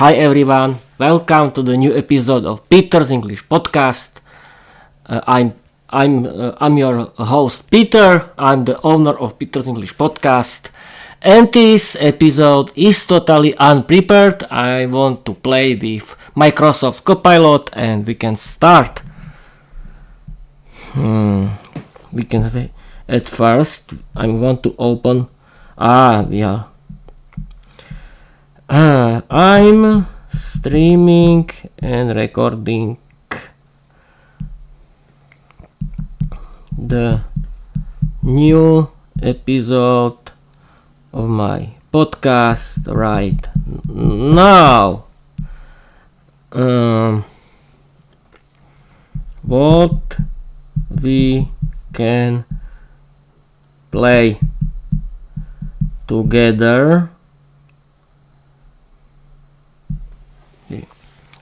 Hi everyone, welcome to the new episode of Peter's English Podcast. I'm your host Peter. I'm the owner of Peter's English Podcast, and this episode is totally unprepared. I want to play with Microsoft Copilot, and we can start. We can say at first I want to open. I'm streaming and recording the new episode of my podcast right now. What we can play together.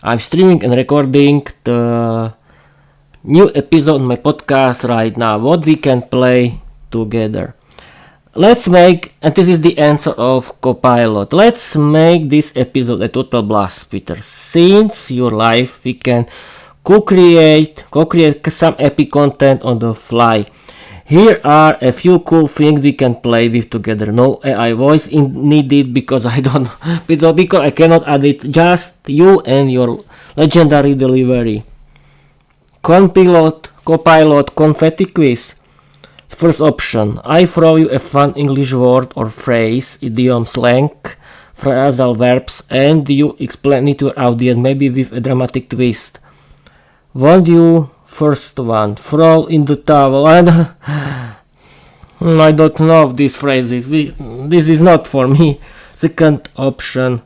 I'm streaming and recording the new episode on my podcast right now. What we can play together. Let's make, and this is the answer of Copilot. Let's make this episode a total blast, Peter. Since your life, we can co-create some epic content on the fly. Here are a few cool things we can play with together. No AI voice needed because I cannot add it. Just you and your legendary delivery. Copilot confetti quiz. First option. I throw you a fun English word or phrase, idiom, slang, phrasal verbs, and you explain it to your audience, maybe with a dramatic twist. Want you first one, throw in the towel. I don't know of these phrases. This is not for me. Second option,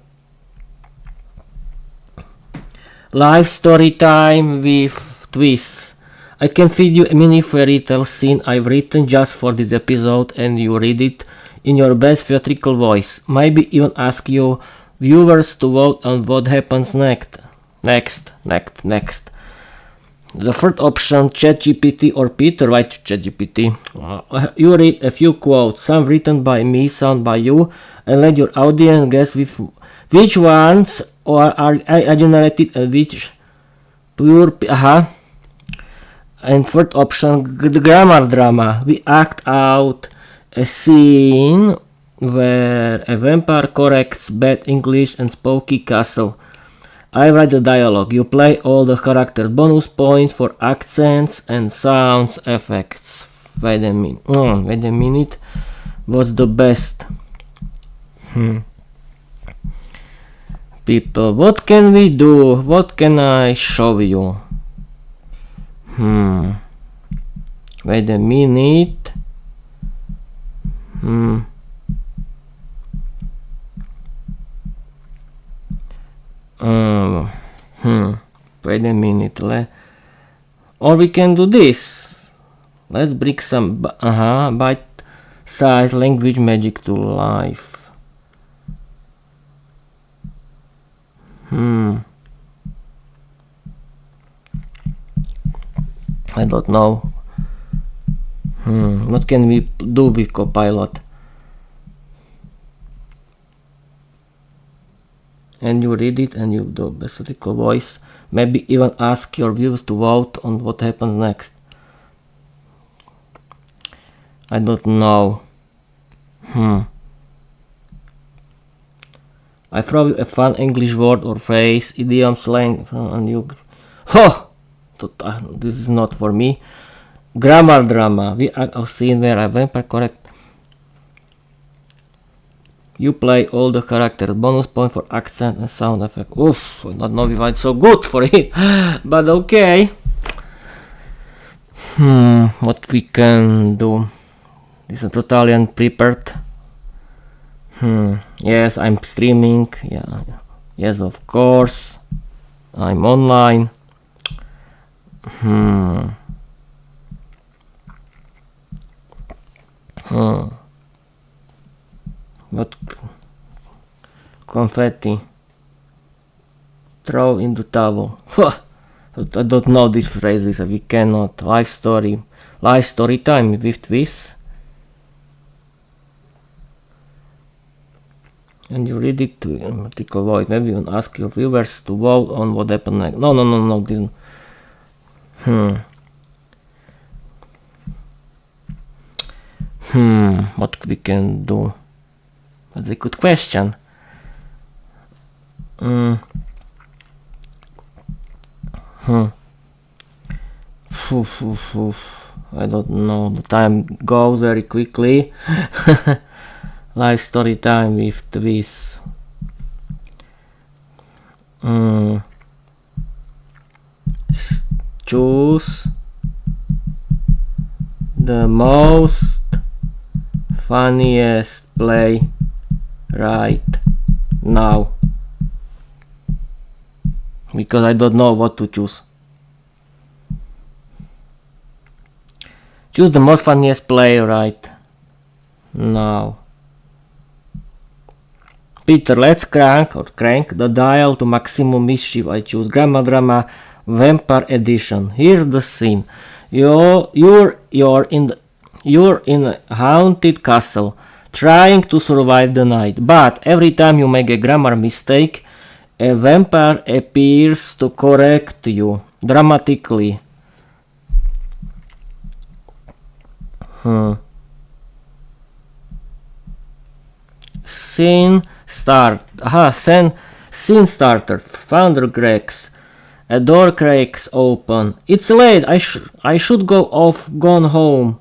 live story time with twists. I can feed you a mini fairy tale scene I've written just for this episode, and you read it in your best theatrical voice. Maybe even ask your viewers to vote on what happens next. The third option, ChatGPT or Peter. Write ChatGPT. You read a few quotes, some written by me, some by you, and let your audience guess which ones are generated and which pure. And third option, the grammar drama. We act out a scene where a vampire corrects bad English and spooky castle. I write the dialogue, you play all the characters, bonus points for accents and sounds effects. Wait a minute, what's the best? People, what can we do? What can I show you? Wait a minute. Wait a minute. Or we can do this. Let's bring some bite-sized language magic to life. I don't know. What can we do with Copilot? And you read it and you do best theatrical voice. Maybe even ask your viewers to vote on what happens next. I don't know. I throw you a fun English word or phrase, idiom, slang, and you. This is not for me. Grammar drama. We act a scene where I vampire correct. You play all the characters. Bonus point for accent and sound effect. Oof, I don't know if I'm so good for it, but okay. What we can do? This is totally unprepared. Yes, I'm streaming. Yeah. Yes, of course. I'm online. What confetti? Throw in the towel. I don't know these phrases. We cannot. Live story time with twists. and you read it to article void. Maybe you ask your viewers to vote on what happened next. No. This. What we can do? That's a good question. I don't know. The time goes very quickly. Live story time with this. Choose the most funniest play right now, because I don't know what to choose. Choose the most funniest play right now. Peter, let's crank the dial to maximum mischief. I choose Grammar Drama Vampire Edition. Here's the scene. You're in a haunted castle, trying to survive the night, but every time you make a grammar mistake, a vampire appears to correct you dramatically. Scene starter. Founder cracks. A door cracks open. It's late. I should gone home.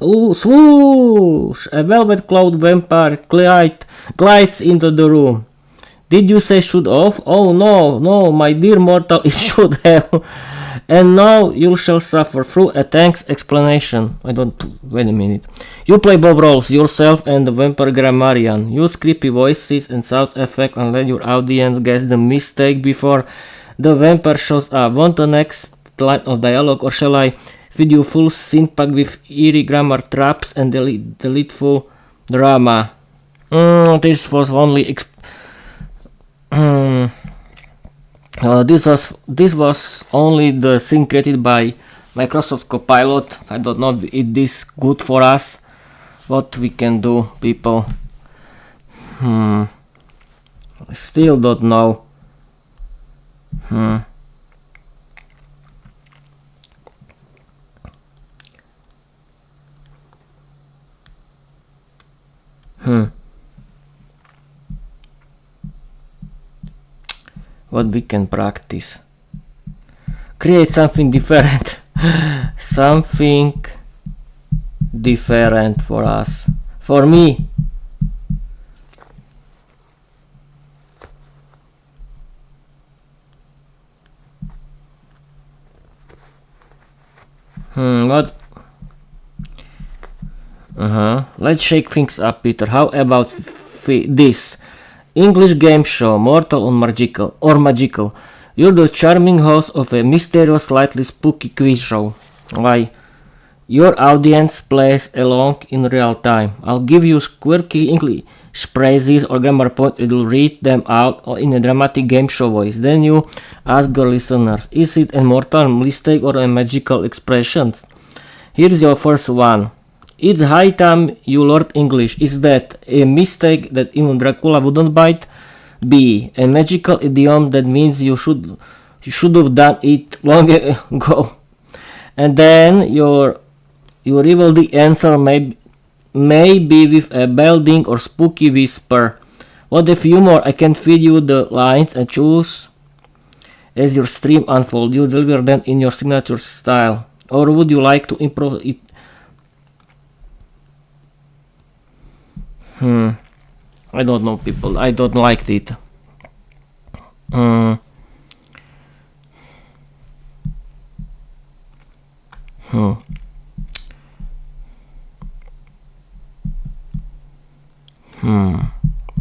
Ooh, swoosh! A velvet cloud vampire glides into the room. Did you say should off? Oh no, my dear mortal, it should have. And now you shall suffer through a thanks explanation. Wait a minute. You play both roles, yourself and the vampire grammarian. Use creepy voices and sound effects and let your audience guess the mistake before the vampire shows up. Want the next line of dialogue, or shall I feed you full scene pack with eerie grammar traps and delightful drama? This was only this was only the scene created by Microsoft Copilot. I don't know if this good for us. What we can do, people? I still don't know. What we can practice? Create something different. Something different for us. For me. What? Let's shake things up, Peter. How about this? English game show, mortal or magical. You're the charming host of a mysterious, slightly spooky quiz show. Why? Your audience plays along in real time. I'll give you quirky English phrases or grammar points and you'll read them out in a dramatic game show voice. Then you ask your listeners, is it a mortal mistake or a magical expression? Here's your first one. It's high time you learned English. Is that a mistake that even Dracula wouldn't bite? B. A magical idiom that means you should have done it long ago. And then you reveal the answer maybe with a bellowing or spooky whisper. What a few more. I can feed you the lines and choose as your stream unfolds. You deliver them in your signature style. Or would you like to improve it? I don't know, people. I don't like it.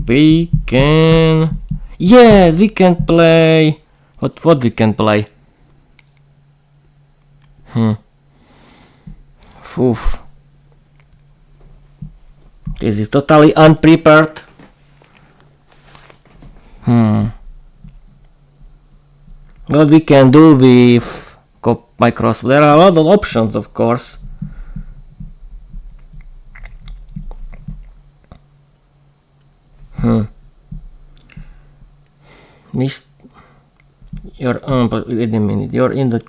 We can. Yes, we can play. What we can play? Oof. This is totally unprepared. What we can do with Microsoft? There are a lot of options, of course. But wait a minute. You're in the...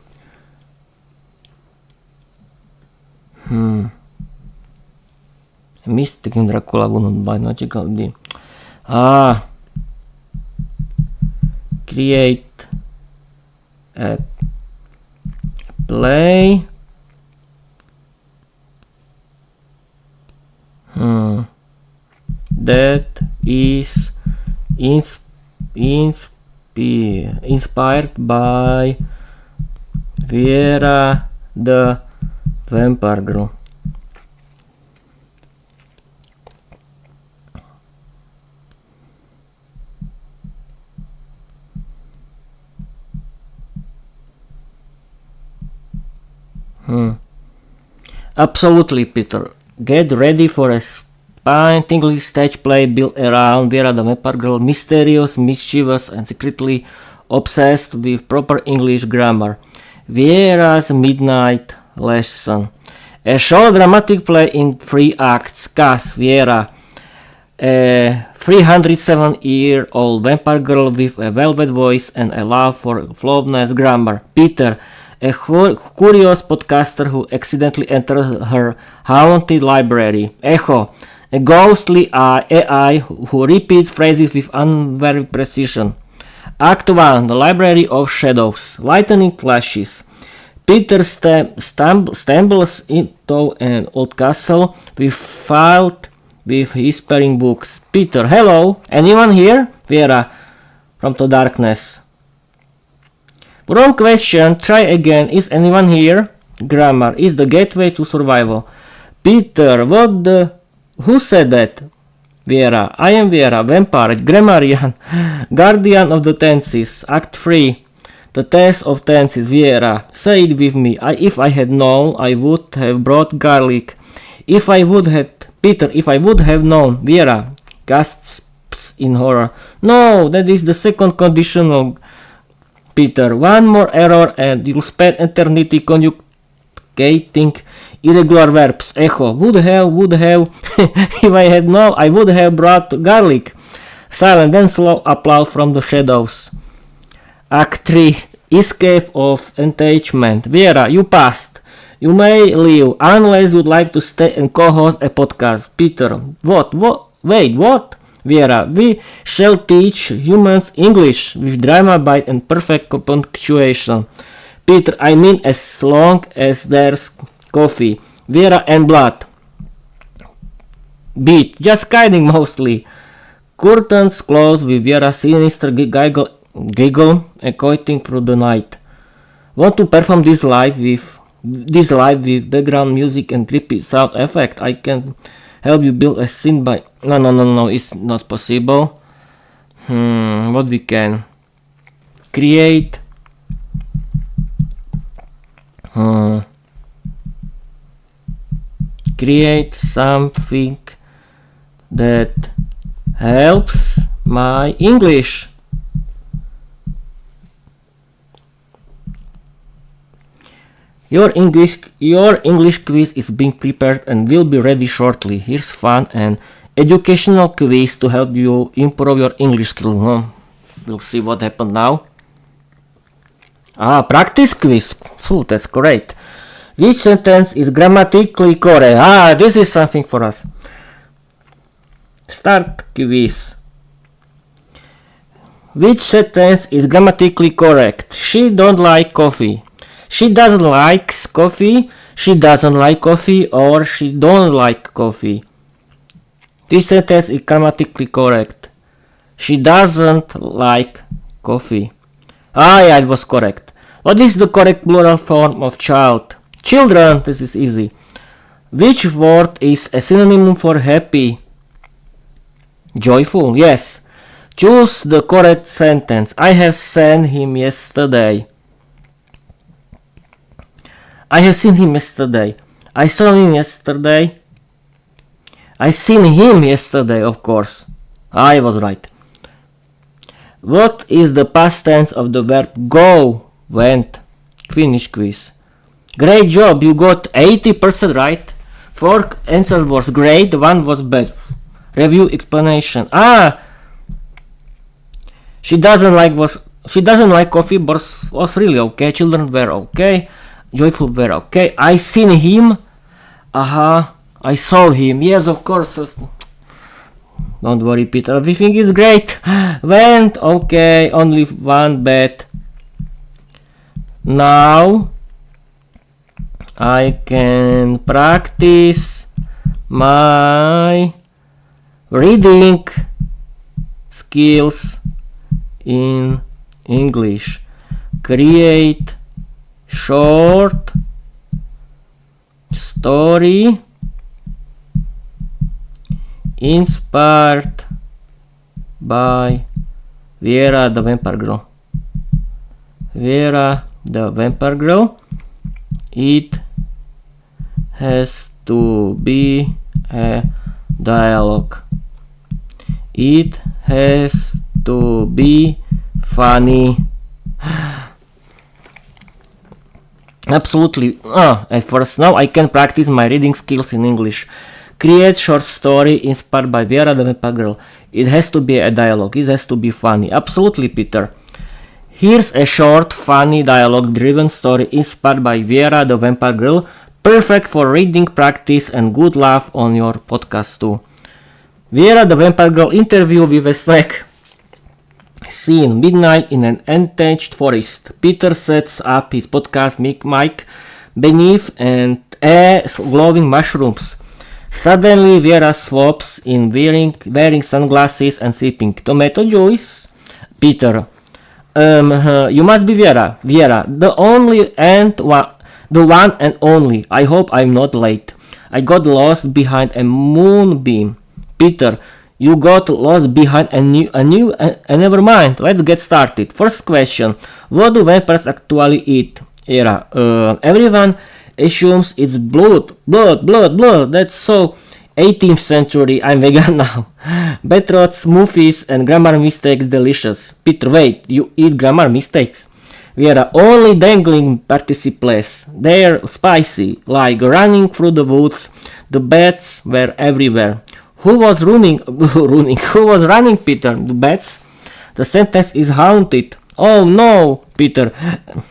Mystic in Dracula would by magical D. Create a play. That is inspired by Vera the Vampire Girl. Absolutely, Peter. Get ready for a spine-tingling stage play built around Vera the Vampire Girl, mysterious, mischievous, and secretly obsessed with proper English grammar. Vera's Midnight Lesson. A short dramatic play in 3 acts. Cast Vera, a 307-year-old vampire girl with a velvet voice and a love for flawless grammar. Peter, a curious podcaster who accidentally entered her haunted library. Echo, a ghostly AI who repeats phrases with unvarying precision. Act 1, the Library of Shadows. Lightning flashes. Peter stumbles into an old castle filled with whispering books. Peter, hello, anyone here? Vera, from the darkness. Wrong question, try again. Is anyone here? Grammar is the gateway to survival. Peter, who said that? Vera, I am Vera, vampire, grammarian, guardian of the tenses. Act 3, the test of tenses. Vera, say it with me. If I had known, I would have brought garlic. If I would have known. Vera gasps in horror. No, that is the second conditional. Peter, one more error and you'll spend eternity conjugating irregular verbs. Echo, would have, if I had known, I would have brought garlic. Silent, then slow applause from the shadows. Act 3, escape of entanglement. Vera, you passed. You may leave, unless you'd like to stay and co-host a podcast. Peter, what? Vera, we shall teach humans English with drama, bite, and perfect punctuation. Peter, I mean as long as there's coffee. Vera and blood. Beat, just kidding mostly. Curtains close with Vera's sinister giggle echoing through the night. Want to perform this live with background music and creepy sound effect? I can help you build a scene by... No, it's not possible. What we can create? Create something that helps my English. Your English quiz is being prepared and will be ready shortly. Here's fun and educational quiz to help you improve your English skills. We'll see what happened now. Practice quiz. That's great. Which sentence is grammatically correct? This is something for us. Start quiz. Which sentence is grammatically correct? She don't like coffee. She doesn't like coffee. She doesn't like coffee, or she don't like coffee. This sentence is grammatically correct. She doesn't like coffee. Yeah, it was correct. What is the correct plural form of child? Children. This is easy. Which word is a synonym for happy? Joyful. Yes. Choose the correct sentence. I have seen him yesterday. I have seen him yesterday. I saw him yesterday. I seen him yesterday, of course. I was right. What is the past tense of the verb go? Went. Finish quiz. Great job, you got 80% right. 4 answers was great, 1 was bad. Review explanation. She doesn't like coffee, but was really okay. Children were okay. Joyful were okay. I seen him. I saw him. Yes, of course. Don't worry, Peter. Everything is great. Went okay. Only one bad. Now I can practice my reading skills in English. Create short story inspired by Vera the Vampire Girl. Vera the Vampire Girl. It has to be a dialogue. It has to be funny. Absolutely. At first, now I can practice my reading skills in English. Create short story inspired by Vera the Vampire Girl. It has to be a dialogue. It has to be funny. Absolutely, Peter. Here's a short, funny, dialogue-driven story inspired by Vera the Vampire Girl. Perfect for reading practice and good laugh on your podcast too. Vera the Vampire Girl interview with a snack. Scene: midnight in an untouched forest. Peter sets up his podcast mic beneath and glowing mushrooms. Suddenly Vera swaps in wearing sunglasses and sipping tomato juice. Peter: you must be Vera. Vera, the one and only. I hope I'm not late. I got lost behind a moonbeam. Peter: you got lost behind never mind. Let's get started. First question: what do vampires actually eat? Vera: everyone assumes it's blood. That's so 18th century. I'm vegan now. Beetroot smoothies and grammar mistakes delicious. Peter: wait, you eat grammar mistakes? Vera: only dangling participles. They're spicy, like running through the woods. The bats were everywhere. Who was running? Who was running, Peter? The bats? The sentence is haunted. Oh no, Peter.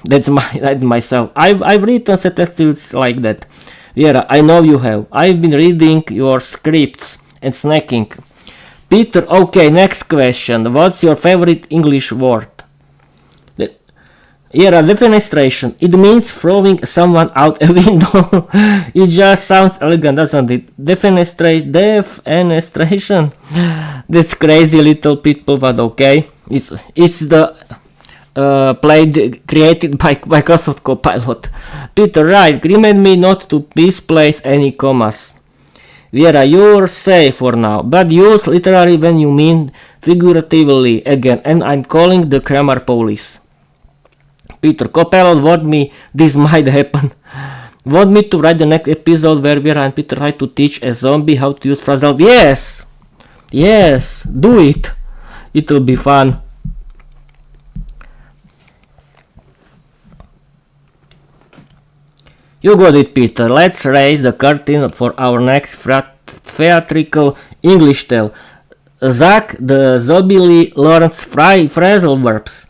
That's myself. I've written sentences like that. Vera: I know you have. I've been reading your scripts and snacking. Peter: okay, next question. What's your favorite English word? Vera: defenestration. It means throwing someone out a window. It just sounds elegant, doesn't it? Defenestration. That's crazy, little people, but okay. It's the created by Microsoft Copilot. Peter: right. Remind me not to misplace any commas. Vera: you're safe for now, but use literally when you mean figuratively again, and I'm calling the grammar police. Peter: Copilot warned me this might happen. Want me to write the next episode where Vera and Peter try to teach a zombie how to use phrasal? Yes, do it. It'll be fun. You got it, Peter. Let's raise the curtain for our next theatrical English tale. Zach the zombie learns phrasal verbs.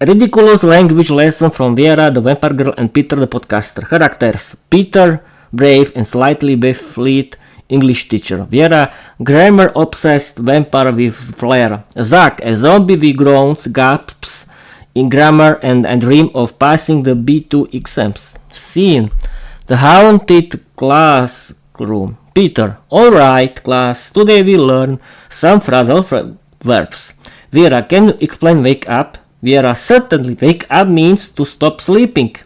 A ridiculous language lesson from Vera the Vampire Girl and Peter the Podcaster. Characters: Peter, brave and slightly baffled English teacher. Vera, grammar obsessed vampire with flair. Zach, a zombie with groans, gasps in grammar and dream of passing the B2 exams. Scene: the haunted classroom. Peter: alright class, today we learn some phrasal verbs. Vera, can you explain wake up? Vera: certainly. Wake up means to stop sleeping.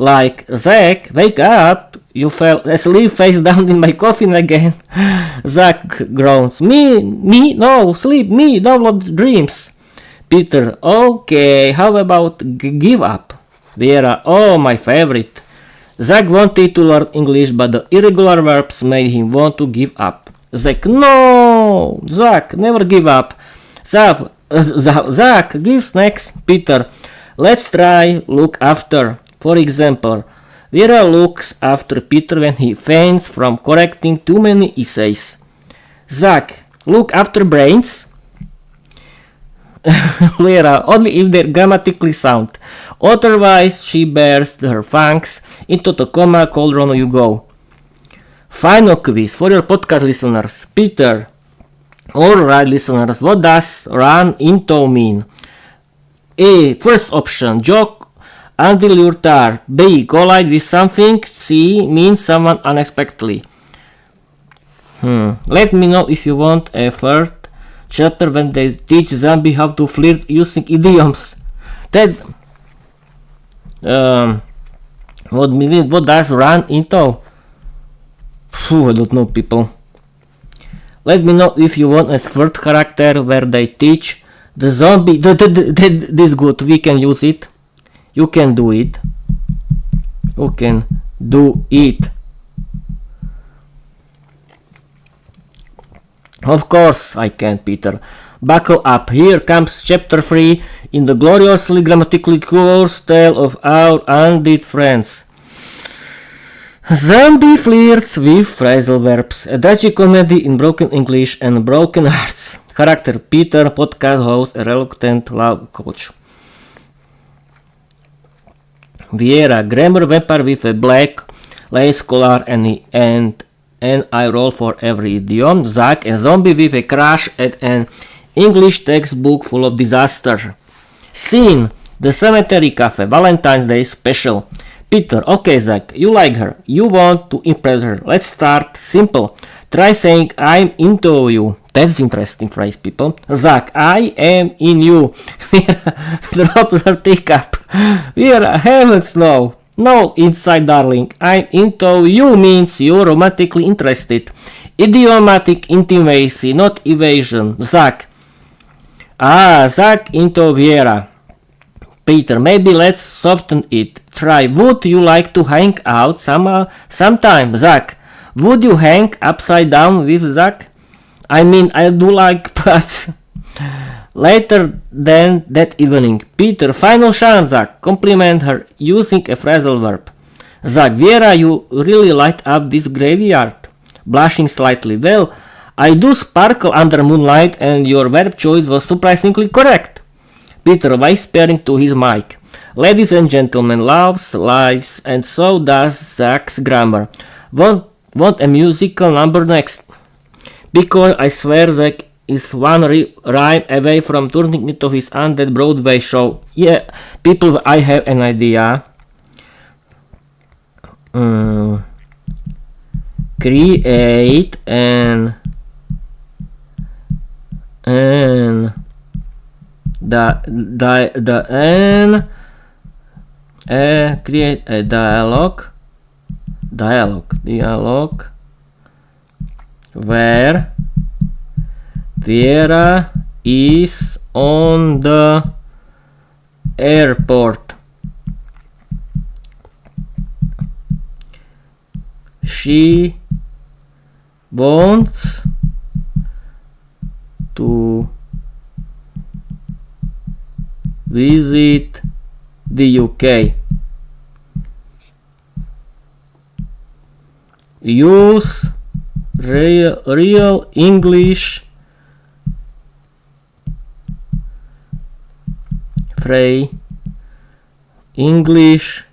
Like, Zach, wake up, you fell asleep face down in my coffin again. Zach groans: me, no, sleep, me, download dreams. Peter: okay, how about give up? Vera: oh, my favorite. Zach wanted to learn English, but the irregular verbs made him want to give up. Zach: no, Zach, never give up. Zach gives next. Peter: let's try look after. For example, Vera looks after Peter when he faints from correcting too many essays. Zach: look after brains. Vera, only if they're grammatically sound. Otherwise, she bears her fangs into the comma cauldron you go. Final quiz for your podcast listeners. Peter, alright listeners, what does run into mean? A. First option, joke until you're tired. B. Collide with something. C. Means someone unexpectedly. Let me know if you want a third chapter when they teach zombie how to flirt using idioms. That what does run into? I don't know, people. Let me know if you want a third character where they teach the zombie. This good, we can use it. You can do it. You can do it. Of course I can, Peter. Buckle up. Here comes chapter 3 in the gloriously grammatically course tale of our undead friends. Zombie flirts with phrasal verbs. A dodgy comedy in broken English and broken hearts. Character Peter, podcast host, a reluctant love coach. Viera, grammar vampire with a black lace collar and I roll for every idiom. Zach, a zombie with a crush at an English textbook full of disaster. Scene, the cemetery cafe, Valentine's Day special. Peter, okay Zach, you like her. You want to impress her. Let's start simple. Try saying I'm into you. That's interesting phrase, people. Zach, I am in you. Drop her teacup. Vera, heavens no. No, inside darling. I'm into you means you're romantically interested. Idiomatic intimacy, not evasion. Zach. Zach into Vera. Peter, maybe let's soften it. Try, would you like to hang out sometime? Zach, would you hang upside down with Zach? I mean, I do like, but later than that evening. Peter, final chance, Zach. Compliment her using a phrasal verb. Zach, Vera, you really light up this graveyard. Blushing slightly. Well, I do sparkle under moonlight and your verb choice was surprisingly correct. Peter, whispering to his mic. Ladies and gentlemen, loves, lives, and so does Zach's grammar. Want a musical number next? Because I swear Zach is one rhyme away from turning into his undead Broadway show. Yeah, people, I have an idea. Create an create a dialogue where Vera is on the airport. She wants to visit the UK. Use real English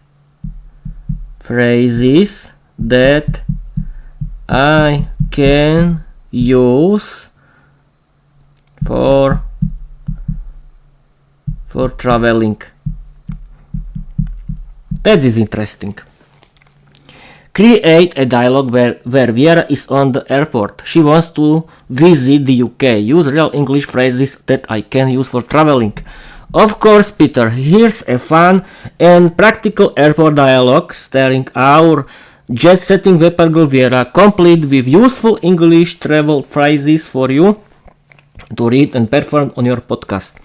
phrases that I can use for traveling. That is interesting. Create a dialogue where Vera is on the airport. She wants to visit the UK. Use real English phrases that I can use for traveling. Of course, Peter, here's a fun and practical airport dialogue starring our jet-setting Vapor Girl Vera, complete with useful English travel phrases for you to read and perform on your podcast.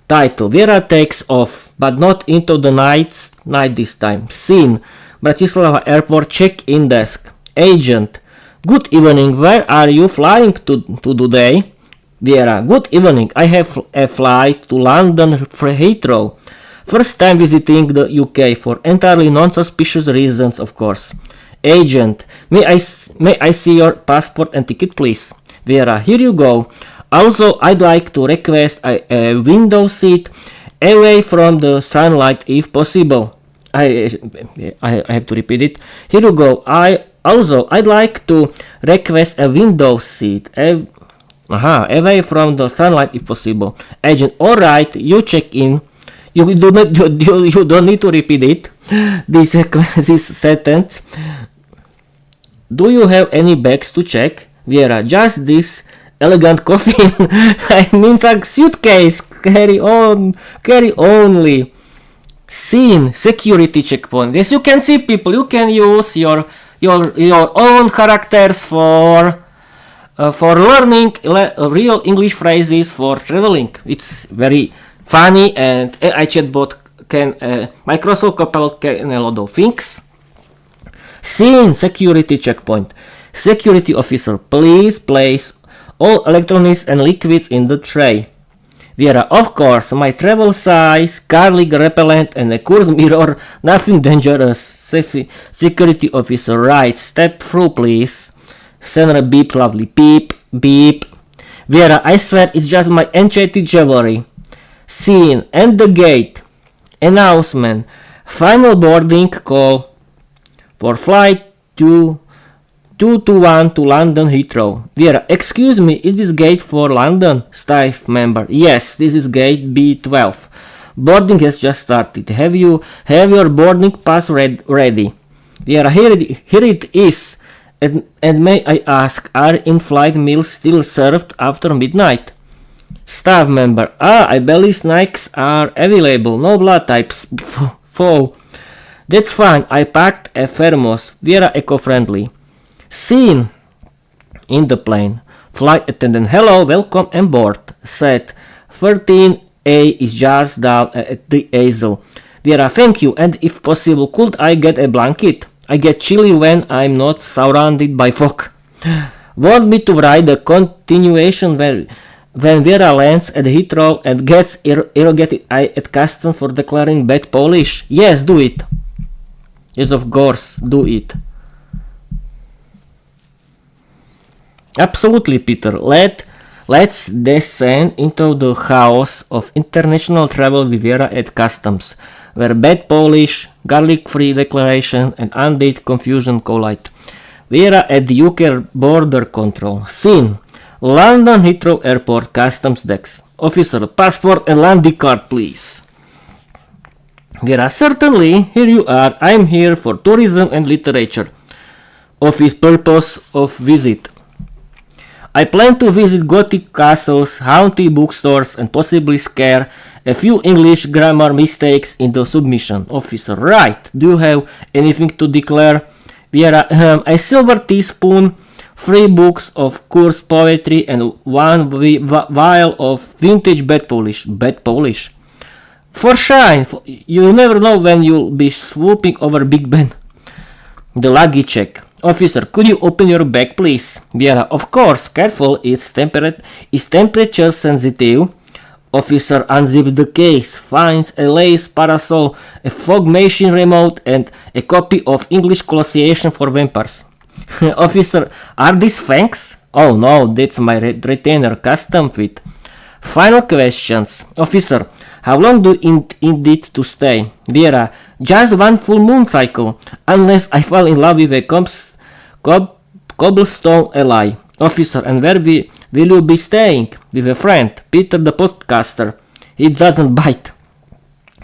Title, Vera takes off, but not into the night this time. Scene, Bratislava Airport check-in desk. Agent, good evening, where are you flying to today? Vera, good evening, I have a flight to London Heathrow. First time visiting the UK for entirely non-suspicious reasons, of course. Agent, may I see your passport and ticket, please? Vera, here you go. Also, I'd like to request a window seat away from the sunlight if possible. I have to repeat it. Here you go. I'd like to request a window seat away from the sunlight if possible. Agent, alright, you check in. You don't need to repeat it. This sentence. Do you have any bags to check? Vera, just this elegant coffin. I mean, like suitcase. Carry only. Scene, security checkpoint. Yes, you can see people. You can use your own characters for learning real English phrases for traveling. It's very funny, and AI chatbot can Microsoft Copilot can a lot of things. Scene, security checkpoint. Security officer, please place all electronics and liquids in the tray. Vera, of course, my travel size, garlic repellent and a course mirror, nothing dangerous. Security officer, right, step through please. Senra, beep, lovely, beep, beep. Vera, I swear it's just my enchanted jewelry. Scene, and the gate. Announcement, final boarding call for flight 221 to London Heathrow. Vera, excuse me, is this gate for London? Staff member, yes, this is gate B12. Boarding has just started. Have your boarding pass ready? Vera, here it is. And may I ask, are in-flight meals still served after midnight? Staff member, I believe snacks are available. No blood types. Foe. That's fine, I packed a thermos. Vera, eco-friendly. Scene in the plane. Flight attendant, hello, welcome on board. Said 13A is just down at the easel. Vera, thank you, and if possible, could I get a blanket? I get chilly when I'm not surrounded by fog. Want me to write the continuation when Vera lands at Heathrow and gets irrigated at customs for declaring bad Polish? Yes, do it. Yes, of course, do it. Absolutely, Peter. Let's descend into the chaos of international travel with Vera at customs, where bad Polish, garlic-free declaration and undead confusion collide. Vera at the UK border control. Scene. London Heathrow Airport customs decks. Officer, passport and landing card, please. Vera, certainly. Here you are. I'm here for tourism and literature. Office purpose of visit. I plan to visit Gothic castles, haunted bookstores, and possibly scare a few English grammar mistakes in the submission. Officer, right. Do you have anything to declare? Vera, a silver teaspoon, 3 books of course poetry, and 1 vial of vintage bad Polish. Bad Polish? For shine! You never know when you'll be swooping over Big Ben. The luggage check. Officer, could you open your bag, please? Vera, of course. Careful, it's temperature sensitive. Officer unzips the case, finds a lace parasol, a fog machine remote, and a copy of English Colosseum for Vampires. Officer, are these fangs? Oh no, that's my retainer, custom fit. Final questions. Officer, how long do you intend to stay? Vera, just 1 full moon cycle, unless I fall in love with a cobblestone ally. Officer, and where will you be staying? With a friend, Peter the podcaster. He doesn't bite.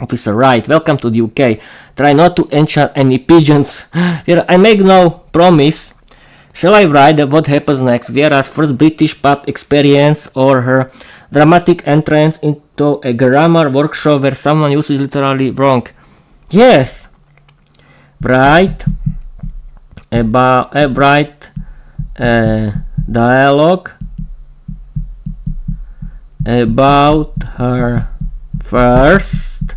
Officer, right, welcome to the UK. Try not to enchant any pigeons. Vera, I make no promise. Shall I write what happens next? Vera's first British pub experience or her dramatic entrance into a grammar workshop where someone uses literally wrong? Yes. Write dialogue about her first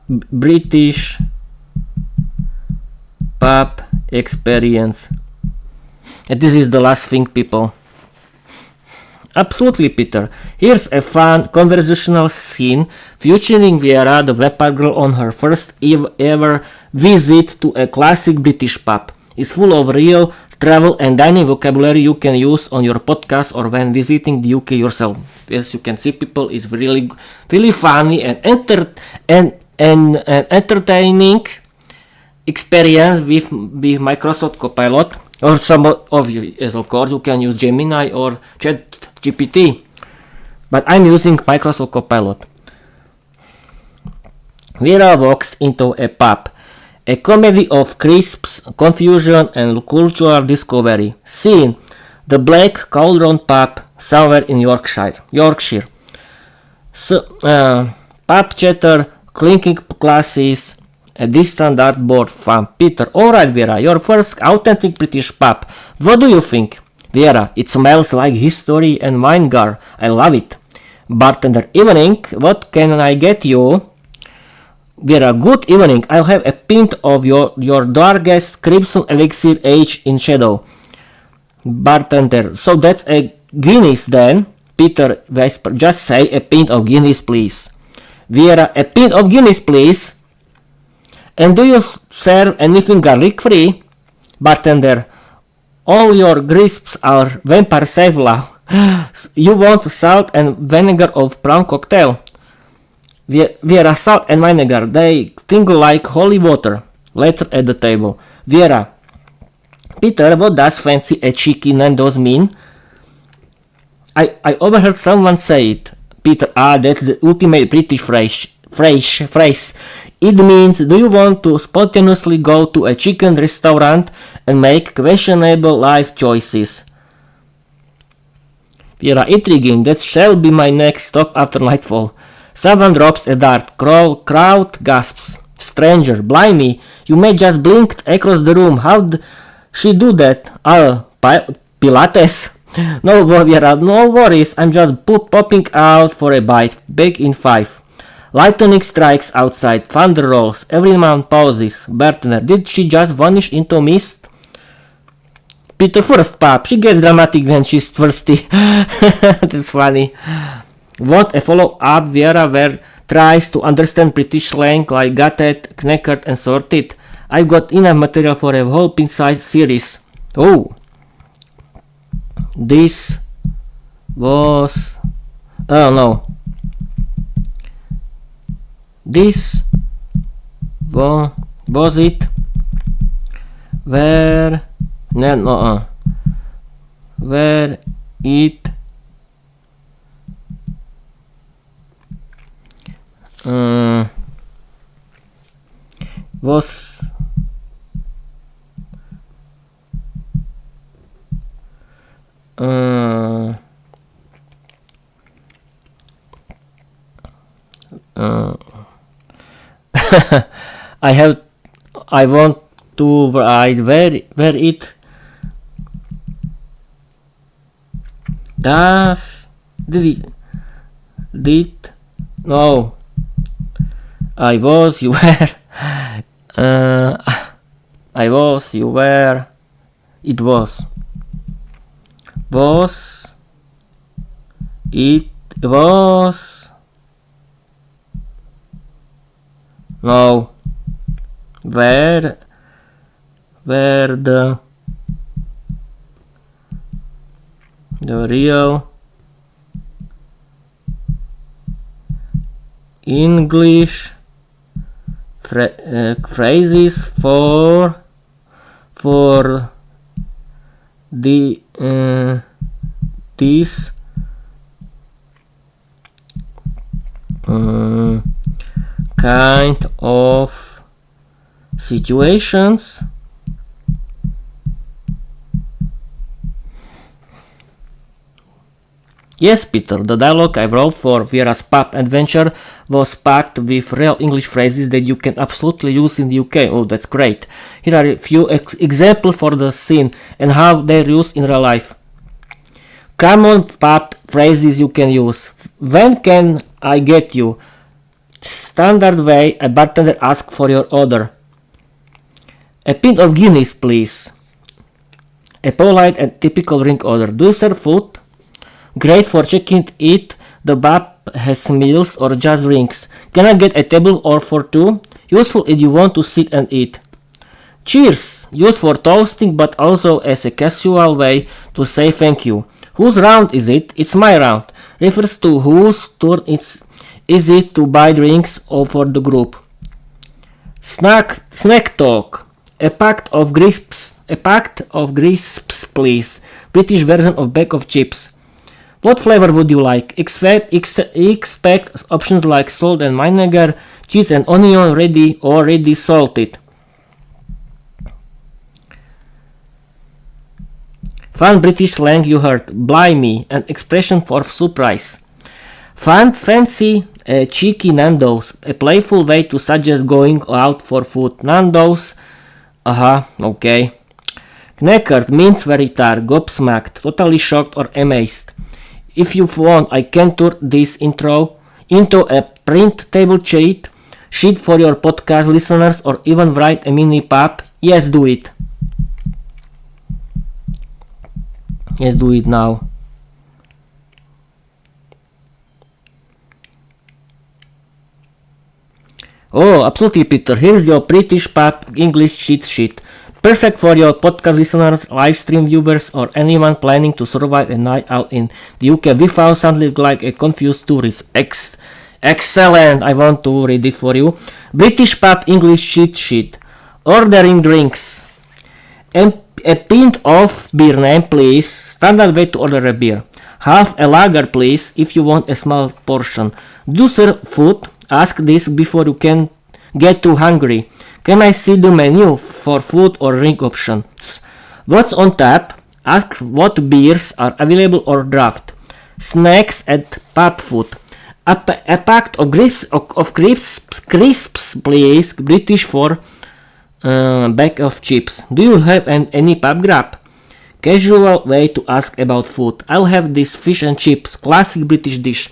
British pub experience. And this is the last thing, people. Absolutely, Peter. Here's a fun conversational scene featuring Vera, the Vampire girl, on her first ever visit to a classic British pub. It's full of real travel and dining vocabulary you can use on your podcast or when visiting the UK yourself. As you can see, people, it's really funny and entertaining experience with Microsoft Copilot, or some of you, yes, of course, you can use Gemini or ChatGPT, but I'm using Microsoft Copilot. Vera walks into a pub, a comedy of crisps, confusion, and cultural discovery. Scene: the Black Cauldron pub somewhere in Yorkshire. Pub chatter, clinking glasses, a distant dartboard from Peter. Alright, Vera, your first authentic British pub. What do you think? Vera, it smells like history and vinegar. I love it. Bartender, evening, what can I get you? Vera, good evening. I'll have a pint of your darkest crimson elixir aged in shadow. Bartender, so that's a Guinness then? Peter whisper, just say a pint of Guinness, please. Vera, a pint of Guinness, please. And do you serve anything garlic free? Bartender, all your crisps are vampire savla. You want salt and vinegar of prawn cocktail? Vera, salt and vinegar, they tingle like holy water. Later at the table. Vera, Peter, what does fancy a cheeky Nando's mean? I overheard someone say it. Peter, that's the ultimate British phrase. It means, do you want to spontaneously go to a chicken restaurant and make questionable life choices? Vera, intriguing, that shall be my next stop after nightfall. Someone drops a dart, crowd gasps. Stranger, blimey, you may just blinked across the room. How'd she do that? Pilates? No, Vera, no worries, I'm just popping out for a bite. Back in 5. Lightning strikes outside, thunder rolls, everyone pauses. Bartender, did she just vanish into mist? Peter, first pop, she gets dramatic when she's thirsty. That's funny. Want a follow-up? Vera tries to understand British slang like gutted, knackered, and sorted. I've got enough material for a whole pin-size series. Oh. This was... Oh no. This was it where where it was I want to write where it does did no I was you were I was you were it was it was no where the real English phrases for the this kind of situations. Yes, Peter, the dialogue I wrote for Vera's pub adventure was packed with real English phrases that you can absolutely use in the UK. Oh, that's great. Here are a few examples for the scene and how they're used in real life. Common pub phrases you can use. When can I get you? Standard way a bartender asks for your order. A pint of Guinness, please. A polite and typical drink order. Do you serve food? Great for checking it. The pub has meals or just drinks. Can I get a table or for two? Useful if you want to sit and eat. Cheers, used for toasting but also as a casual way to say thank you. Whose round is it? It's my round. Refers to whose turn is it to buy drinks or for the group. Snack talk. A pact of crisps, please. British version of bag of chips. What flavor would you like? Expect options like salt and vinegar, cheese and onion, ready salted. Fun British slang you heard. Blimey, an expression for surprise. Fancy cheeky Nando's, a playful way to suggest going out for food. Nando's, okay. Knackered means very tired, gobsmacked, totally shocked or amazed. If you want, I can turn this intro into a printable sheet for your podcast listeners or even write a mini pub. Yes, do it. Yes, do it now. Oh, absolutely, Peter. Here's your British pub English cheat sheet. Perfect for your podcast listeners, live stream viewers, or anyone planning to survive a night out in the UK without sounding like a confused tourist. Excellent! I want to read it for you. British pub English cheat sheet. Ordering drinks. A pint of beer name, please. Standard way to order a beer. Half a lager, please, if you want a small portion. Do serve food? Ask this before you can get too hungry. Can I see the menu for food or drink options? What's on tap? Ask what beers are available or draft. Snacks at pub food. A pact of crisps, please. British for bag of chips. Do you have any pub grab? Casual way to ask about food. I'll have this fish and chips. Classic British dish.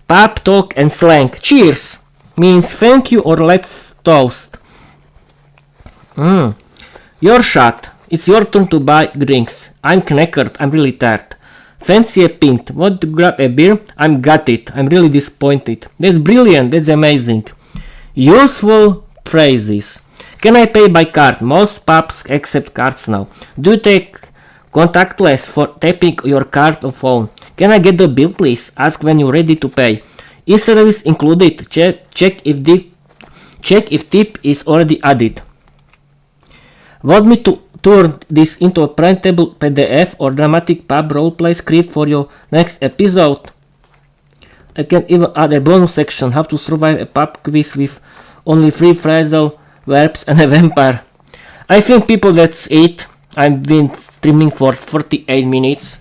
Pub talk and slang. Cheers means thank you or let's toast. Your shot. It's your turn to buy drinks. I'm knackered. I'm really tired. Fancy a pint. Want to grab a beer? I'm gutted. I'm really disappointed. That's brilliant. That's amazing. Useful phrases. Can I pay by card? Most pubs accept cards now. Do you take contactless for tapping your card or phone? Can I get the bill, please? Ask when you're ready to pay. Is service included? Check if tip is already added. Want me to turn this into a printable PDF or dramatic pub roleplay script for your next episode? I can even add a bonus section, how to survive a pub quiz with only 3 phrasal verbs and a vampire. I think people, that's it. I've been streaming for 48 minutes.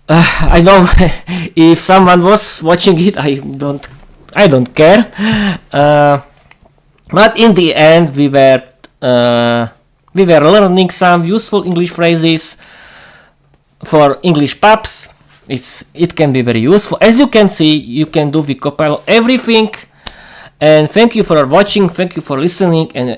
I know if someone was watching it, I don't care. But in the end, we were learning some useful English phrases for English pubs. It can be very useful. As you can see, you can do with Copilot everything. And thank you for watching. Thank you for listening. And